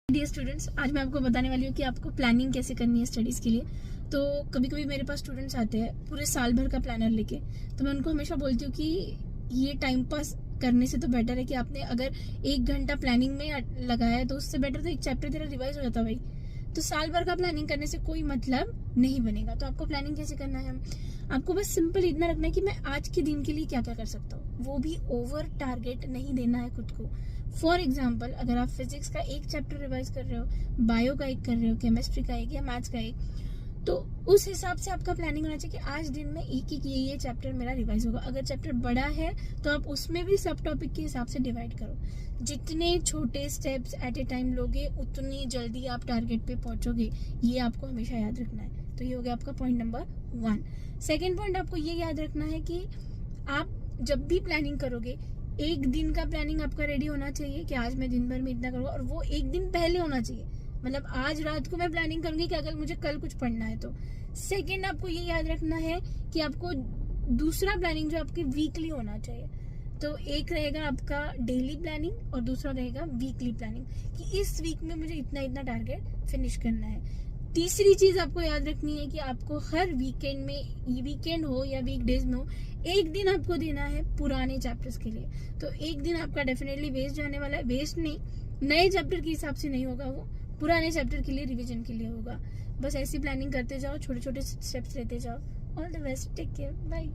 Dear students, आज मैं आपको बताने वाली हूँ कि आपको प्लानिंग कैसे करनी है स्टडीज़ के लिए। तो कभी कभी मेरे पास स्टूडेंट्स आते हैं पूरे साल भर का प्लानर लेके, तो मैं उनको हमेशा बोलती हूँ कि ये टाइम पास करने से तो बेटर है कि आपने अगर 1 घंटा प्लानिंग में लगाया है तो उससे बेटर तो एक चैप्टर तेरा रिवाइज हो जाता भाई। तो साल भर का प्लानिंग करने से कोई मतलब नहीं बनेगा। तो आपको प्लानिंग कैसे करना है, आपको बस सिंपल इतना रखना है कि मैं आज के दिन के लिए क्या क्या कर सकता हूँ, वो भी ओवर टारगेट नहीं देना है खुद को। फॉर एग्जाम्पल, अगर आप फिजिक्स का एक चैप्टर रिवाइज कर रहे हो, बायो का एक कर रहे हो, केमिस्ट्री का एक या मैथ्स का एक, तो उस हिसाब से आपका प्लानिंग होना चाहिए कि आज दिन में एक एक ये चैप्टर मेरा रिवाइज होगा। अगर चैप्टर बड़ा है तो आप उसमें भी सब टॉपिक के हिसाब से डिवाइड करो। जितने छोटे स्टेप्स एट ए टाइम लोगे उतनी जल्दी आप टारगेट पे पहुंचोगे, ये आपको हमेशा याद रखना है। तो ये हो गया आपका पॉइंट नंबर 1। सेकेंड पॉइंट आपको ये याद रखना है कि आप जब भी प्लानिंग करोगे, एक दिन का प्लानिंग आपका रेडी होना चाहिए कि आज मैं दिन भर में इतना करूँगा, और वो एक दिन पहले होना चाहिए। मतलब आज रात को मैं प्लानिंग करूंगी कि अगर मुझे कल कुछ पढ़ना है तो। सेकंड, आपको ये याद रखना है कि आपको दूसरा प्लानिंग जो आपकी वीकली होना चाहिए। तो एक रहेगा आपका डेली प्लानिंग और दूसरा रहेगा वीकली प्लानिंग, कि इस वीक में मुझे इतना इतना टारगेट फिनिश करना है। तीसरी चीज आपको याद रखनी है कि आपको हर वीकेंड में, ये वीकेंड हो या वीकडेज में हो, एक दिन आपको देना है पुराने चैप्टर्स के लिए। तो एक दिन आपका डेफिनेटली वेस्ट जाने वाला है। वेस्ट नहीं, नए चैप्टर के हिसाब से नहीं होगा, वो पुराने चैप्टर के लिए, रिवीजन के लिए होगा। बस ऐसी प्लानिंग करते जाओ, छोटे छोटे स्टेप्स लेते जाओ। All the best, take care, bye.